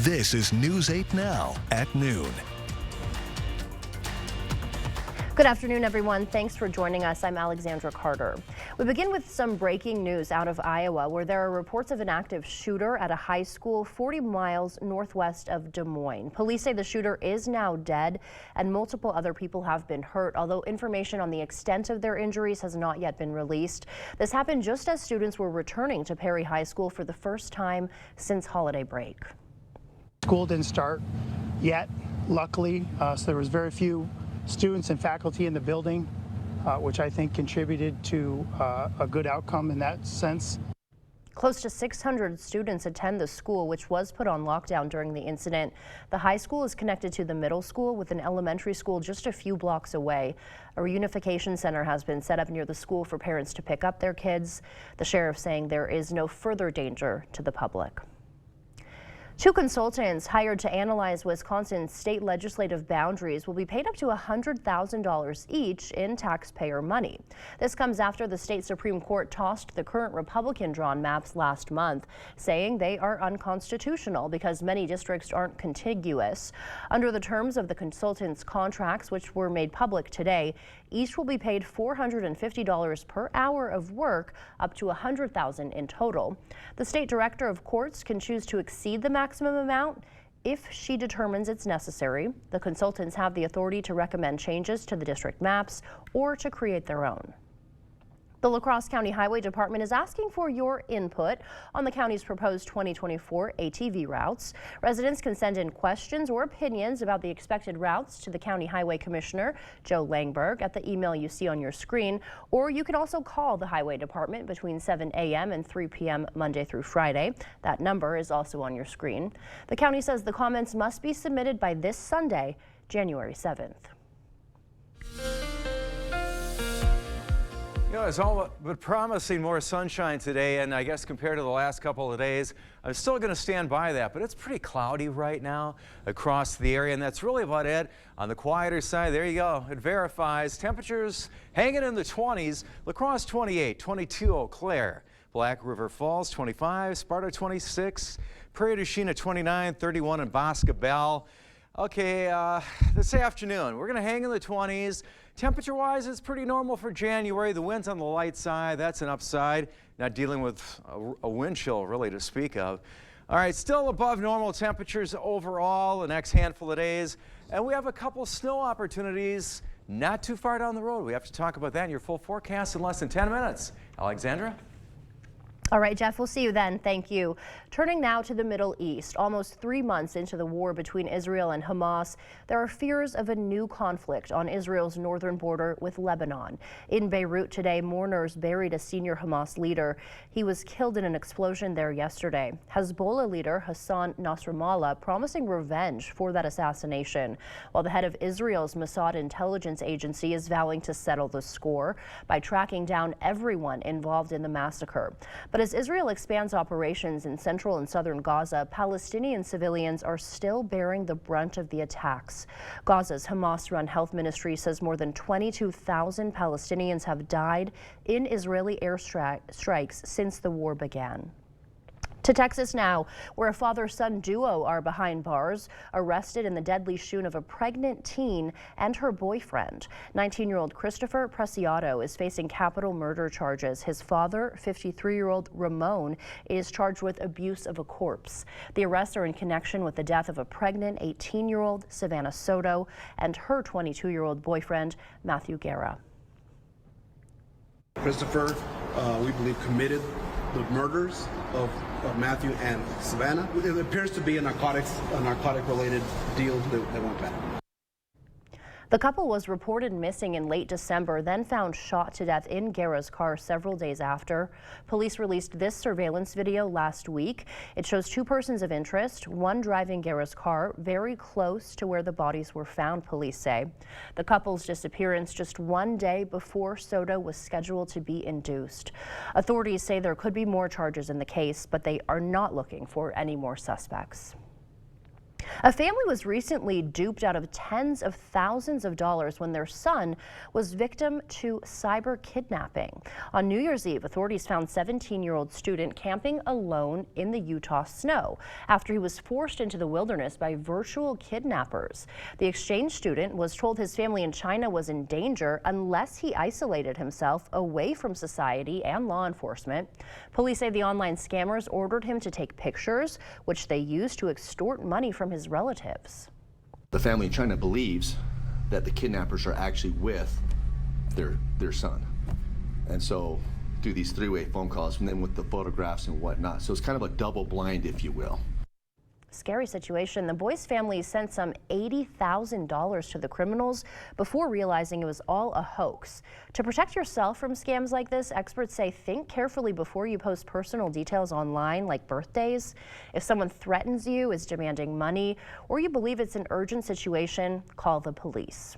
This is News 8 Now at noon. Good afternoon, everyone. Thanks for joining us. I'm Alexandra Carter. We begin with some breaking news out of Iowa, where there are reports of an active shooter at a high school 40 miles northwest of Des Moines. Police say the shooter is now dead and multiple other people have been hurt, although information on the extent of their injuries has not yet been released. This happened just as students were returning to Perry High School for the first time since holiday break. School didn't start yet, luckily, so there was very few students and faculty in the building, which I think contributed to a good outcome in that sense. Close to 600 students attend the school, which was put on lockdown during the incident. The high school is connected to the middle school with an elementary school just a few blocks away. A reunification center has been set up near the school for parents to pick up their kids. The sheriff saying there is no further danger to the public. Two consultants hired to analyze Wisconsin's state legislative boundaries will be paid up to $100,000 each in taxpayer money. This comes after the state Supreme Court tossed the current Republican-drawn maps last month, saying they are unconstitutional because many districts aren't contiguous. Under the terms of the consultants' contracts, which were made public today, each will be paid $450 per hour of work, up to $100,000 in total. The state director of courts can choose to exceed the maximum amount if she determines it's necessary. The consultants have the authority to recommend changes to the district maps or to create their own. The La Crosse County Highway Department is asking for your input on the county's proposed 2024 ATV routes. Residents can send in questions or opinions about the expected routes to the County Highway Commissioner, Joe Langberg, at the email you see on your screen, or you can also call the Highway Department between 7 a.m. and 3 p.m. Monday through Friday. That number is also on your screen. The county says the comments must be submitted by this Sunday, January 7th. You know, it's all but promising more sunshine today, and I guess compared to the last couple of days, I'm still going to stand by that, but it's pretty cloudy right now across the area, and that's really about it. On the quieter side, there you go. It verifies temperatures hanging in the 20s. La Crosse 28, 22 Eau Claire, Black River Falls 25, Sparta 26, Prairie du Chien 29, 31 in Boscobel. Okay, this afternoon, we're going to hang in the 20s. Temperature-wise, it's pretty normal for January. The wind's on the light side. That's an upside. Not dealing with a wind chill, really, to speak of. All right, still above normal temperatures overall the next handful of days. And we have a couple snow opportunities not too far down the road. We have to talk about that in your full forecast in less than 10 minutes. Alexandra? All right, Jeff, we'll see you then. Thank you. Turning now to the Middle East. Almost 3 months into the war between Israel and Hamas, there are fears of a new conflict on Israel's northern border with Lebanon. In Beirut today, mourners buried a senior Hamas leader. He was killed in an explosion there yesterday. Hezbollah leader Hassan Nasrallah promising revenge for that assassination, while the head of Israel's Mossad intelligence agency is vowing to settle the score by tracking down everyone involved in the massacre. But as Israel expands operations in central and southern Gaza, Palestinian civilians are still bearing the brunt of the attacks. Gaza's Hamas-run health ministry says more than 22,000 Palestinians have died in Israeli airstrikes since the war began. To Texas now, where a father-son duo are behind bars, arrested in the deadly shooting of a pregnant teen and her boyfriend. 19-year-old Christopher Preciado is facing capital murder charges. His father, 53-year-old Ramon, is charged with abuse of a corpse. The arrests are in connection with the death of a pregnant 18-year-old Savannah Soto and her 22-year-old boyfriend, Matthew Guerra. Christopher, we believe, committed the murders of Matthew and Savannah. It appears to be a narcotic-related deal that went bad. The couple was reported missing in late December, then found shot to death in Guerra's car several days after. Police released this surveillance video last week. It shows two persons of interest, one driving Guerra's car very close to where the bodies were found, police say. The couple's disappearance just 1 day before Soto was scheduled to be induced. Authorities say there could be more charges in the case, but they are not looking for any more suspects. A family was recently duped out of tens of thousands of dollars when their son was victim to cyber kidnapping. On New Year's Eve, authorities found 17-year-old student camping alone in the Utah snow after he was forced into the wilderness by virtual kidnappers. The exchange student was told his family in China was in danger unless he isolated himself away from society and law enforcement. Police say the online scammers ordered him to take pictures, which they used to extort money from his relatives. The family in China believes that the kidnappers are actually with their son. And so do these three-way phone calls and then with the photographs and whatnot. So it's kind of a double blind, if you will. Scary situation. The boy's family sent some $80,000 to the criminals before realizing it was all a hoax. To protect yourself from scams like this, experts say think carefully before you post personal details online, like birthdays. If someone threatens you, is demanding money, or you believe it's an urgent situation, call the police.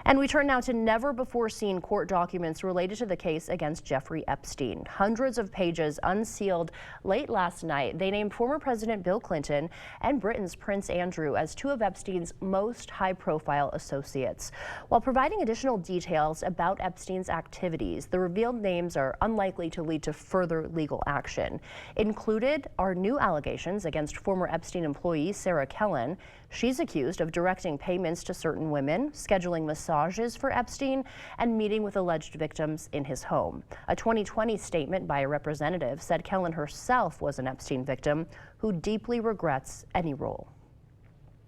And we turn now to never-before-seen court documents related to the case against Jeffrey Epstein. Hundreds of pages unsealed late last night. They named former President Bill Clinton and Britain's Prince Andrew as two of Epstein's most high-profile associates. While providing additional details about Epstein's activities, the revealed names are unlikely to lead to further legal action. Included are new allegations against former Epstein employee Sarah Kellen. She's accused of directing payments to certain women, scheduling massages for Epstein, and meeting with alleged victims in his home. A 2020 statement by a representative said Kellen herself was an Epstein victim who deeply regrets any role.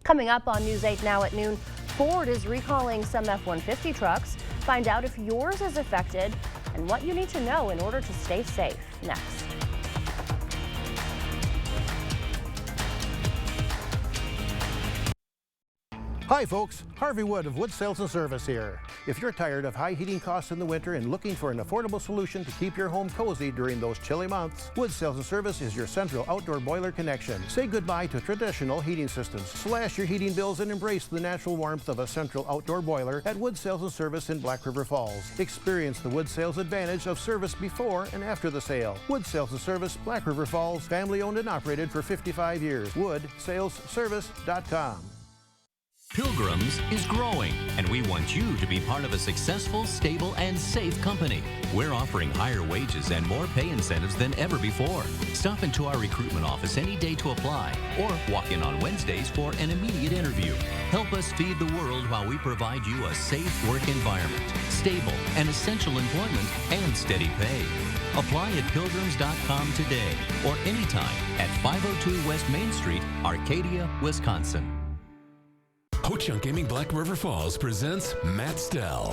Coming up on News 8 Now at noon, Ford is recalling some F-150 trucks. Find out if yours is affected and what you need to know in order to stay safe. Next. Hi folks, Harvey Wood of Wood Sales and Service here. If you're tired of high heating costs in the winter and looking for an affordable solution to keep your home cozy during those chilly months, Wood Sales and Service is your central outdoor boiler connection. Say goodbye to traditional heating systems. Slash your heating bills and embrace the natural warmth of a central outdoor boiler at Wood Sales and Service in Black River Falls. Experience the Wood Sales advantage of service before and after the sale. Wood Sales and Service, Black River Falls, family owned and operated for 55 years. WoodSalesService.com. Pilgrims is growing, and we want you to be part of a successful, stable, and safe company. We're offering higher wages and more pay incentives than ever before. Stop into our recruitment office any day to apply, or walk in on Wednesdays for an immediate interview. Help us feed the world while we provide you a safe work environment, stable and essential employment, and steady pay. Apply at pilgrims.com today or anytime at 502 West Main Street, Arcadia, Wisconsin. Ho-Chunk Gaming Black River Falls presents Matt Stell.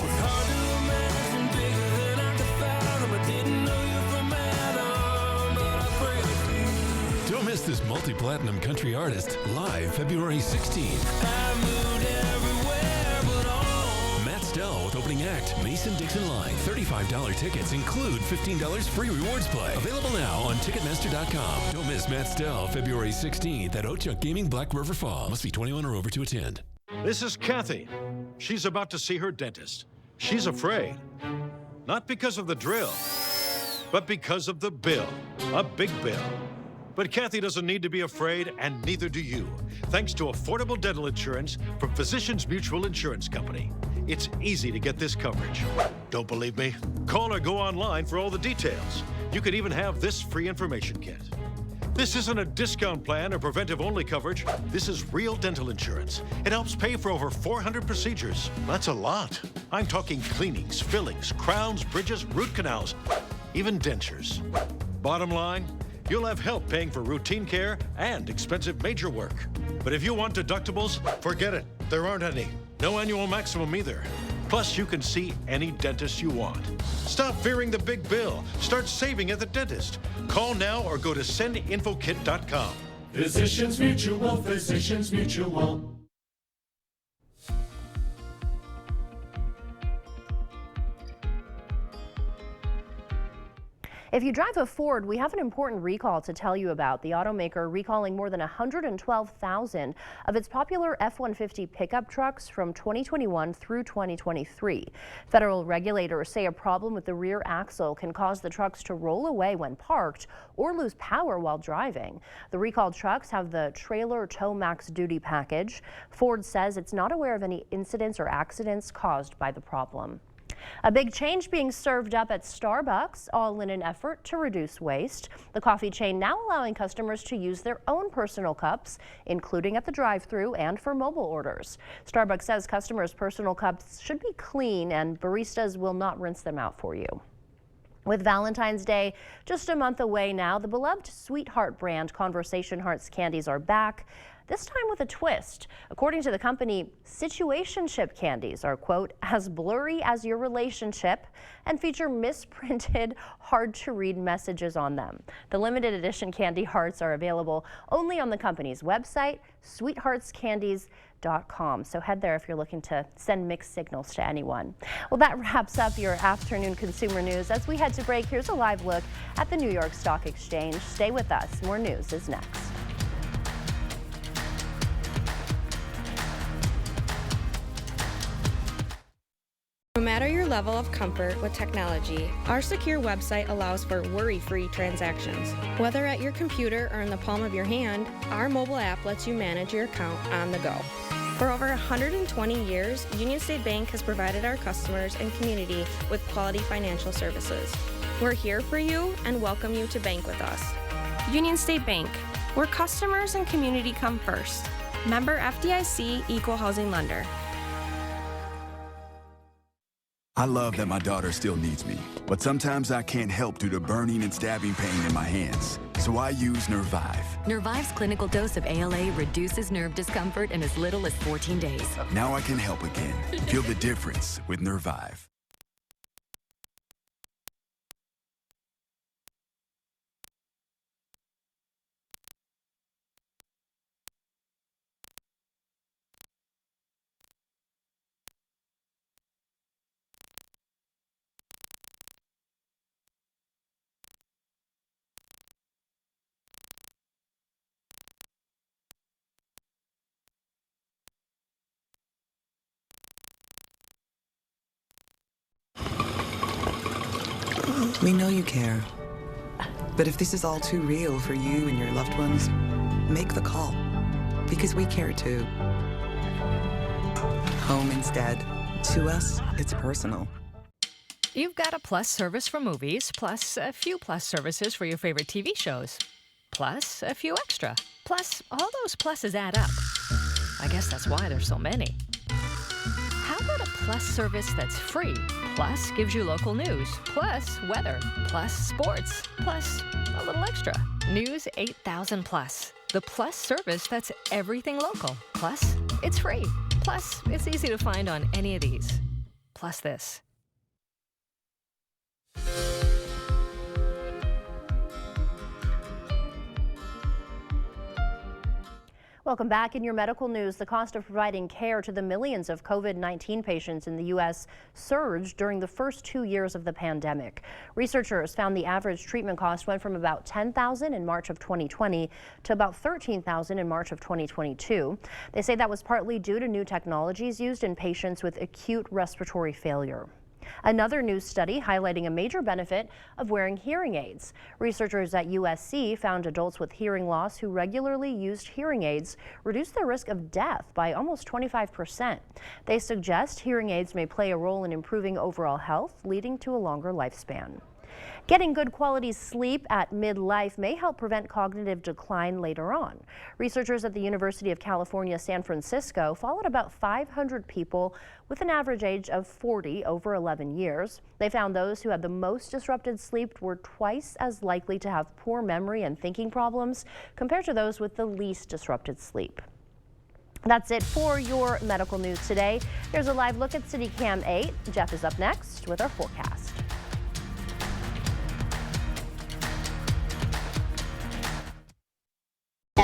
Don't miss this multi-platinum country artist live February 16th. Matt Stell with opening act Mason-Dixon Line. $35 tickets include $15 free rewards play. Available now on Ticketmaster.com. Don't miss Matt Stell February 16th at Ho-Chunk Gaming Black River Falls. Must be 21 or over to attend. This is Kathy. She's about to see her dentist. She's afraid. Not because of the drill, but because of the bill. A big bill. But Kathy doesn't need to be afraid, and neither do you. Thanks to affordable dental insurance from Physicians Mutual Insurance Company. It's easy to get this coverage. Don't believe me? Call or go online for all the details. You could even have this free information kit. This isn't a discount plan or preventive-only coverage. This is real dental insurance. It helps pay for over 400 procedures. That's a lot. I'm talking cleanings, fillings, crowns, bridges, root canals, even dentures. Bottom line, you'll have help paying for routine care and expensive major work. But if you want deductibles, forget it. There aren't any. No annual maximum either. Plus, you can see any dentist you want. Stop fearing the big bill. Start saving at the dentist. Call now or go to sendinfokit.com. Physicians Mutual, Physicians Mutual. If you drive a Ford, we have an important recall to tell you about. The automaker recalling more than 112,000 of its popular F-150 pickup trucks from 2021 through 2023. Federal regulators say a problem with the rear axle can cause the trucks to roll away when parked or lose power while driving. The recalled trucks have the Trailer Tow Max Duty package. Ford says it's not aware of any incidents or accidents caused by the problem. A big change being served up at Starbucks, all in an effort to reduce waste. The coffee chain now allowing customers to use their own personal cups, including at the drive-thru and for mobile orders. Starbucks says customers' personal cups should be clean and baristas will not rinse them out for you. With Valentine's Day just a month away now, the beloved Sweetheart brand Conversation Hearts candies are back. This time with a twist. According to the company, situationship candies are, quote, as blurry as your relationship and feature misprinted, hard-to-read messages on them. The limited edition candy hearts are available only on the company's website, sweetheartscandies.com. So head there if you're looking to send mixed signals to anyone. Well, that wraps up your afternoon consumer news. As we head to break, here's a live look at the New York Stock Exchange. Stay with us. More news is next. No matter your level of comfort with technology, our secure website allows for worry-free transactions. Whether at your computer or in the palm of your hand, our mobile app lets you manage your account on the go. For over 120 years, Union State Bank has provided our customers and community with quality financial services. We're here for you and welcome you to bank with us. Union State Bank, where customers and community come first. Member FDIC, Equal Housing Lender. I love that my daughter still needs me, but sometimes I can't help due to burning and stabbing pain in my hands. So I use Nervive. Nervive's clinical dose of ALA reduces nerve discomfort in as little as 14 days. Now I can help again. Feel the difference with Nervive. We know you care. But if this is all too real for you and your loved ones, make the call. Because we care too. Home instead. To us, it's personal. You've got a Plus service for movies, plus a few Plus services for your favorite TV shows, plus a few extra. Plus, all those pluses add up. I guess that's why there's so many. How about a Plus service that's free, plus gives you local news, plus weather, plus sports, plus a little extra? News 8000 Plus, the Plus service that's everything local. Plus, it's free. Plus, it's easy to find on any of these. Plus this. Welcome back. In your medical news, the cost of providing care to the millions of COVID-19 patients in the U.S. surged during the first 2 years of the pandemic. Researchers found the average treatment cost went from about $10,000 in March of 2020 to about $13,000 in March of 2022. They say that was partly due to new technologies used in patients with acute respiratory failure. Another new study highlighting a major benefit of wearing hearing aids. Researchers at USC found adults with hearing loss who regularly used hearing aids reduced their risk of death by almost 25%. They suggest hearing aids may play a role in improving overall health, leading to a longer lifespan. Getting good quality sleep at midlife may help prevent cognitive decline later on. Researchers at the University of California, San Francisco followed about 500 people with an average age of 40 over 11 years. They found those who had the most disrupted sleep were twice as likely to have poor memory and thinking problems compared to those with the least disrupted sleep. That's it for your medical news today. Here's a live look at CityCam 8. Jeff is up next with our forecast.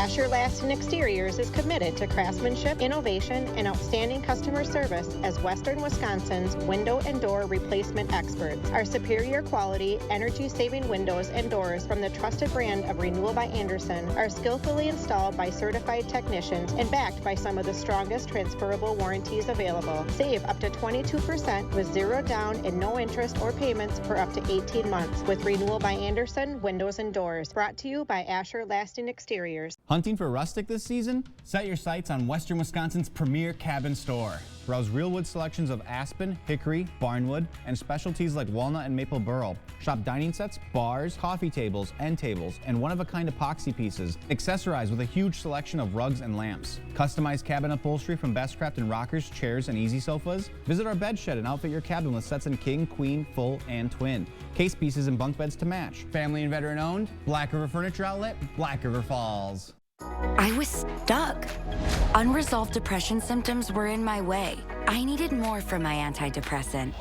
Asher Laston Exteriors is committed to craftsmanship, innovation, and outstanding customer service as Western Wisconsin's window and door replacement experts. Our superior quality, energy-saving windows and doors from the trusted brand of Renewal by Andersen are skillfully installed by certified technicians and backed by some of the strongest transferable warranties available. Save up to 22% with zero down and no interest or payments for up to 18 months with Renewal by Andersen Windows and Doors. Brought to you by Asher Laston Exteriors. Hunting for rustic this season? Set your sights on Western Wisconsin's premier cabin store. Browse real wood selections of aspen, hickory, barnwood, and specialties like walnut and maple burl. Shop dining sets, bars, coffee tables, end tables, and one-of-a-kind epoxy pieces. Accessorize with a huge selection of rugs and lamps. Customize cabin upholstery from Bestcraft and rockers, chairs, and easy sofas. Visit our bed shed and outfit your cabin with sets in king, queen, full, and twin. Case pieces and bunk beds to match. Family and veteran owned, Black River Furniture Outlet, Black River Falls. I was stuck. Unresolved depression symptoms were in my way. I needed more from my antidepressant.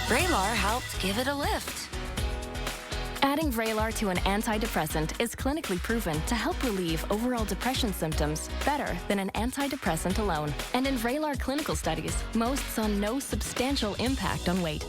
Vraylar helped give it a lift. Adding Vraylar to an antidepressant is clinically proven to help relieve overall depression symptoms better than an antidepressant alone. And in Vraylar clinical studies, most saw no substantial impact on weight.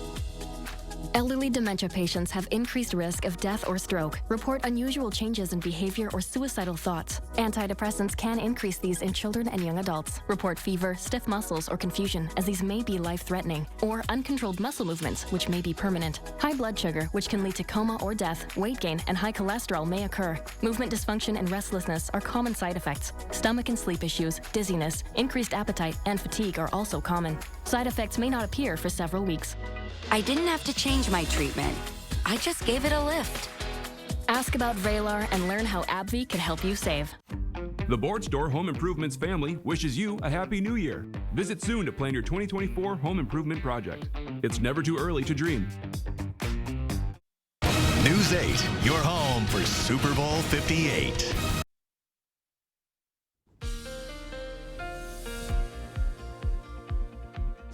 Elderly dementia patients have increased risk of death or stroke, report unusual changes in behavior or suicidal thoughts. Antidepressants can increase these in children and young adults, report fever, stiff muscles, or confusion, as these may be life-threatening, or uncontrolled muscle movements, which may be permanent. High blood sugar, which can lead to coma or death, weight gain, and high cholesterol may occur. Movement dysfunction and restlessness are common side effects. Stomach and sleep issues, dizziness, increased appetite, and fatigue are also common. Side effects may not appear for several weeks. I didn't have to change my treatment. I just gave it a lift. Ask about Vraylar and learn how AbbVie can help you save. The Board Store Home Improvements family wishes you a Happy New Year. Visit soon to plan your 2024 home improvement project. It's never too early to dream. News 8, your home for Super Bowl 58.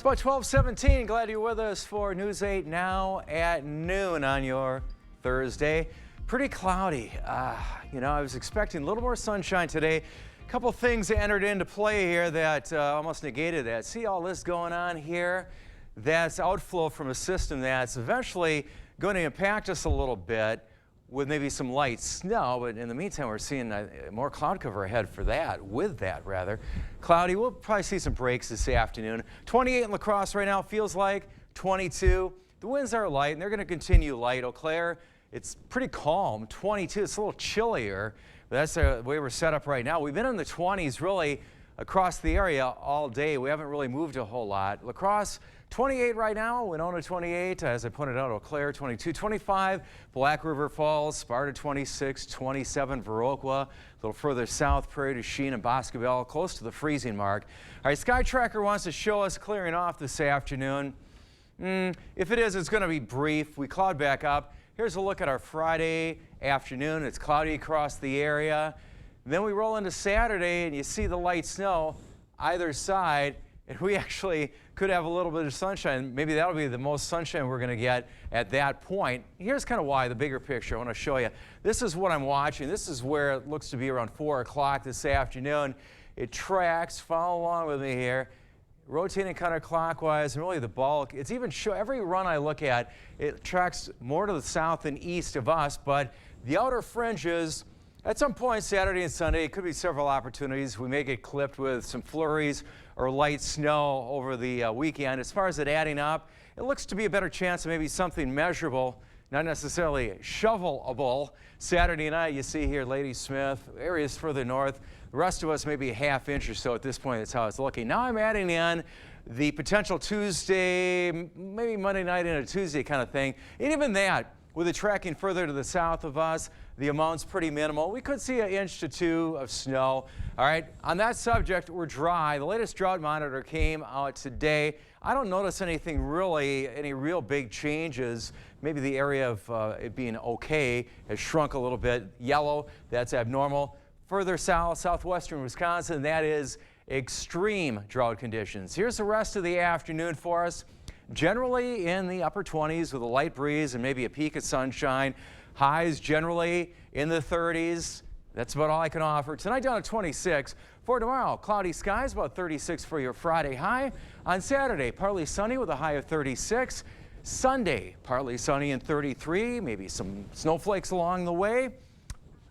About 12:17. Glad you're with us for News 8 now at noon on your Thursday. Pretty cloudy. You know, I was expecting a little more sunshine today. A couple things entered into play here that almost negated that. See all this going on here? That's outflow from a system that's eventually going to impact us a little bit with maybe some light snow, but in the meantime, we're seeing more cloud cover ahead for that, Cloudy, we'll probably see some breaks this afternoon. 28 in La Crosse right now, feels like 22. The winds are light, and they're going to continue light. Eau Claire, it's pretty calm, 22. It's a little chillier, but that's the way we're set up right now. We've been in the 20s really across the area all day. We haven't really moved a whole lot. La Crosse, 28 right now, Winona 28, as I pointed out, Eau Claire 22, 25, Black River Falls, Sparta 26, 27, Viroqua, a little further south, Prairie du Chien and Boscobel, close to the freezing mark. All right, Sky Tracker wants to show us clearing off this afternoon. If it is, it's going to be brief. We cloud back up. Here's a look at our Friday afternoon. It's cloudy across the area. Then we roll into Saturday, and you see the light snow either side. And we actually could have a little bit of sunshine. Maybe that'll be the most sunshine we're going to get at that point. Here's kind of why, the bigger picture I want to show you. This is what I'm watching. This is where it looks to be around 4 o'clock this afternoon. It tracks, follow along with me here, rotating counterclockwise, and really the bulk. It's even every run I look at, it tracks more to the south and east of us, but the outer fringes, at some point Saturday and Sunday, it could be several opportunities. We may get clipped with some flurries or light snow over the weekend. As far as it adding up, it looks to be a better chance of maybe something measurable, not necessarily shovelable. Saturday night, you see here Ladysmith, areas further north. The rest of us maybe a half inch or so at this point. That's how it's looking. Now I'm adding in the potential Tuesday, maybe Monday night into Tuesday kind of thing. And even that, with it tracking further to the south of us, the amount's pretty minimal. We could see 1 inch to 2 of snow. All right, on that subject, we're dry. The latest drought monitor came out today. I don't notice anything really, any real big changes. Maybe the area of it being okay has shrunk a little bit. Yellow, that's abnormal. Further south, southwestern Wisconsin, that is extreme drought conditions. Here's the rest of the afternoon for us. Generally in the upper 20s with a light breeze and maybe a peak of sunshine. Highs generally in the 30s. That's about all I can offer. Tonight down at 26. For tomorrow, cloudy skies, about 36 for your Friday high. On Saturday, partly sunny with a high of 36. Sunday, partly sunny and 33. Maybe some snowflakes along the way.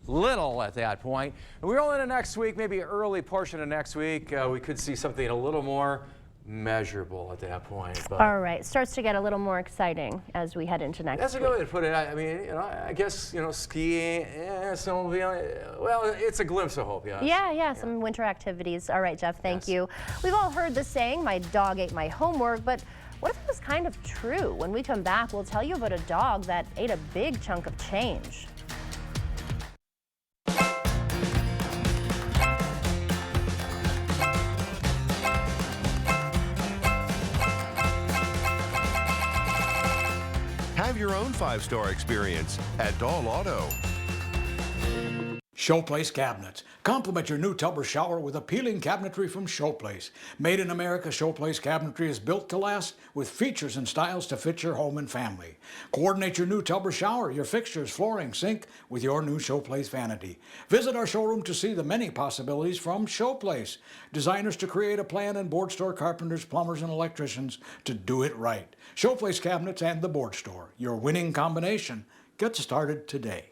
Little at that point. And we roll into next week, maybe early portion of next week. We could see something a little more measurable at that point. But all right, starts to get a little more exciting as we head into next week. that's a good way to put it. I mean, I guess, skiing, snowmobiling, well, it's a glimpse of hope, yes. Yeah, some winter activities. All right, Jeff, thank you. We've all heard the saying, my dog ate my homework, but what if it was kind of true? When we come back, we'll tell you about a dog that ate a big chunk of change. Have your own 5-star experience at Dahl Auto. Showplace Cabinets. Complement your new tub or shower with appealing cabinetry from Showplace. Made in America, Showplace Cabinetry is built to last with features and styles to fit your home and family. Coordinate your new tub or shower, your fixtures, flooring, sink with your new Showplace vanity. Visit our showroom to see the many possibilities from Showplace. Designers to create a plan and board store carpenters, plumbers, and electricians to do it right. Showplace Cabinets and the Board Store. Your winning combination. Get started today.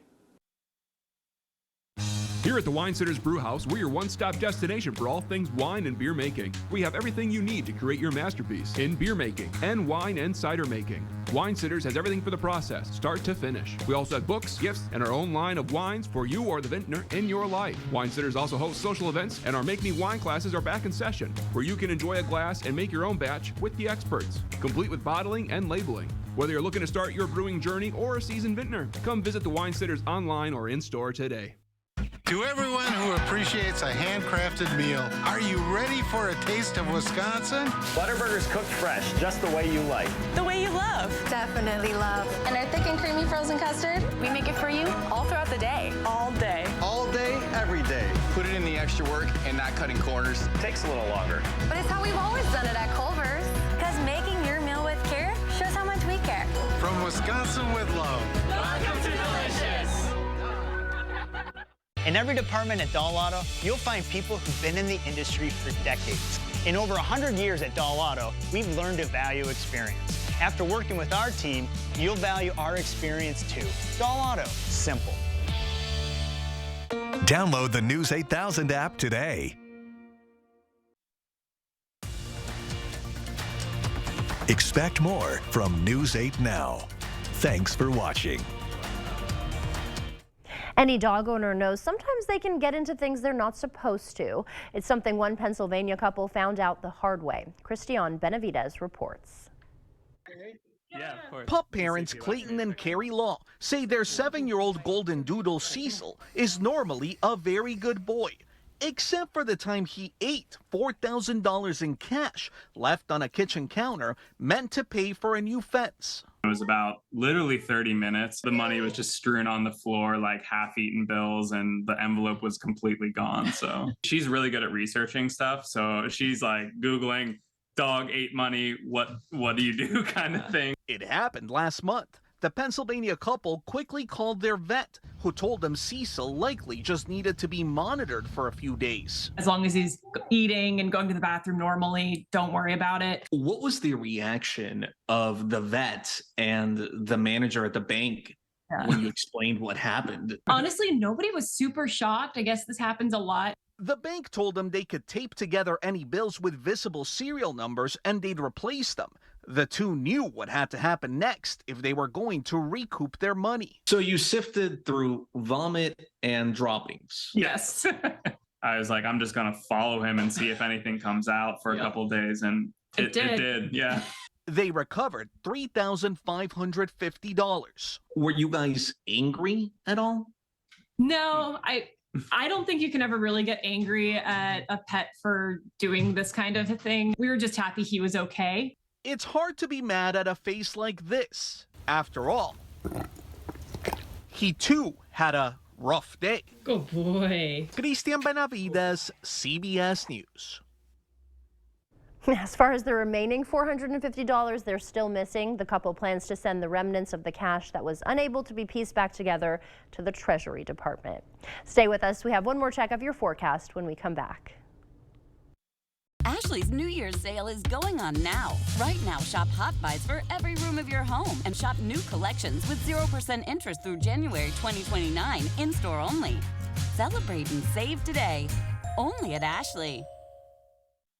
Here at the Wine Sitters Brew House, we're your one-stop destination for all things wine and beer making. We have everything you need to create your masterpiece in beer making and wine and cider making. Wine Sitters has everything for the process, start to finish. We also have books, gifts, and our own line of wines for you or the vintner in your life. Wine Sitters also hosts social events, and our Make Me Wine classes are back in session, where you can enjoy a glass and make your own batch with the experts, complete with bottling and labeling. Whether you're looking to start your brewing journey or a seasoned vintner, come visit the Wine Sitters online or in-store today. To everyone who appreciates a handcrafted meal, are you ready for a taste of Wisconsin? Butterburgers cooked fresh, just the way you like. The way you love. Definitely love. And our thick and creamy frozen custard, we make it for you all throughout the day. All day. All day, every day. Put it in the extra work and not cutting corners. Takes a little longer. But it's how we've always done it at Culver's. Because making your meal with care shows how much we care. From Wisconsin with love. Welcome to Delicious. In every department at Dahl Auto, you'll find people who've been in the industry for decades. In over 100 years at Dahl Auto, we've learned to value experience. After working with our team, you'll value our experience too. Dahl Auto, simple. Download the News 8000 app today. Expect more from News 8 Now. Thanks for watching. Any dog owner knows sometimes they can get into things they're not supposed to. It's something one Pennsylvania couple found out the hard way. Christian Benavidez reports. Pup parents Clayton and Carrie Law say their 7-year-old golden doodle Cecil is normally a very good boy, except for the time he ate $4,000 in cash left on a kitchen counter meant to pay for a new fence. It was about literally 30 minutes. The money was just strewn on the floor like half-eaten bills, and the envelope was completely gone. So she's really good at researching stuff. So she's like Googling dog ate money, what do you do kind of thing. It happened last month. The Pennsylvania couple quickly called their vet, who told them Cecil likely just needed to be monitored for a few days. As long as he's eating and going to the bathroom normally, don't worry about it. What was the reaction of the vet and the manager at the bank when you explained what happened? Honestly, nobody was super shocked. I guess this happens a lot. The bank told them they could tape together any bills with visible serial numbers and they'd replace them. The two knew what had to happen next if they were going to recoup their money. So you sifted through vomit and droppings. Yes. I was like, I'm just going to follow him and see if anything comes out for a couple of days. And it did. Yeah. They recovered $3,550. Were you guys angry at all? No, I don't think you can ever really get angry at a pet for doing this kind of a thing. We were just happy he was okay. It's hard to be mad at a face like this. After all, he too had a rough day. Good boy. Christian Benavidez, CBS News. As far as the remaining $450 they're still missing, the couple plans to send the remnants of the cash that was unable to be pieced back together to the Treasury Department. Stay with us. We have one more check of your forecast when we come back. Ashley's New Year's sale is going on now. Right now, shop Hot Buys for every room of your home and shop new collections with 0% interest through January 2029, in-store only. Celebrate and save today, only at Ashley.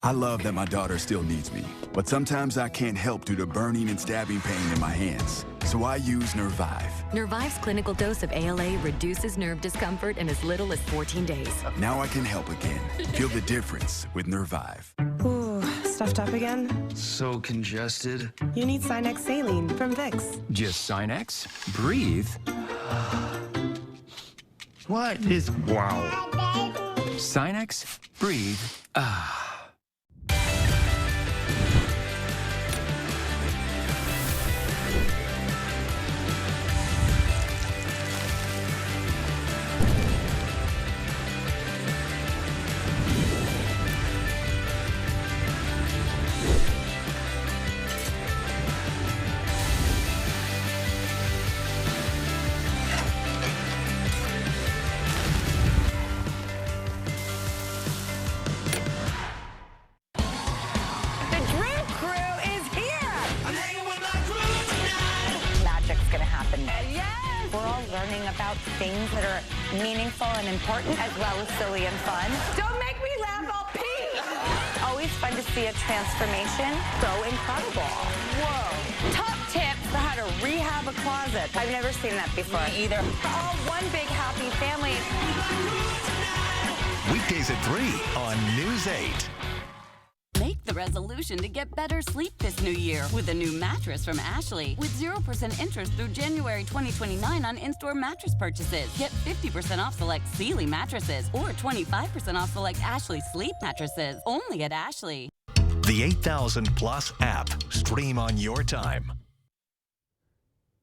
I love that my daughter still needs me, but sometimes I can't help due to burning and stabbing pain in my hands. So I use Nervive. Nervive's clinical dose of ALA reduces nerve discomfort in as little as 14 days. Now I can help again. Feel the difference with Nervive. Ooh, stuffed up again? So congested. You need Sinex Saline from Vicks. Just Sinex? Breathe. What is... Wow. Sinex? Breathe. Ah. Learning about things that are meaningful and important, as well as silly and fun. Don't make me laugh, I'll pee! Always fun to see a transformation. So incredible. Whoa. Top tips for how to rehab a closet. I've never seen that before. Me either. All one big happy family. Weekdays at 3 on News 8. Make the resolution to get better sleep this new year with a new mattress from Ashley with 0% interest through January 2029 on in-store mattress purchases. Get 50% off select Sealy mattresses or 25% off select Ashley sleep mattresses only at Ashley. The 8000 Plus app. Stream on your time.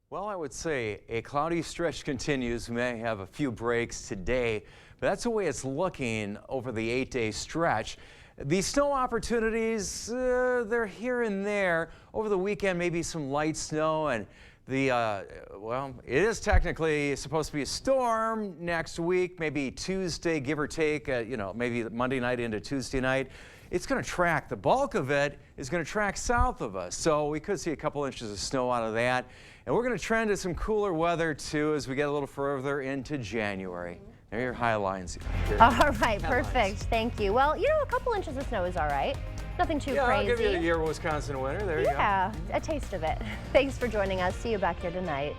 Well, I would say a cloudy stretch continues. We may have a few breaks today, but that's the way it's looking over the 8-day stretch. The snow opportunities, they're here and there. Over the weekend, maybe some light snow, and well, it is technically supposed to be a storm next week, maybe Tuesday, give or take, maybe Monday night into Tuesday night. It's going to track, the bulk of it is going to track south of us, so we could see a couple inches of snow out of that. And we're going to trend to some cooler weather, too, as we get a little further into January. There are your high lines. All right, perfect. Thank you. Well, a couple inches of snow is all right. Nothing too crazy. I'll give you a year Wisconsin winter. There you go. Yeah, a taste of it. Thanks for joining us. See you back here tonight.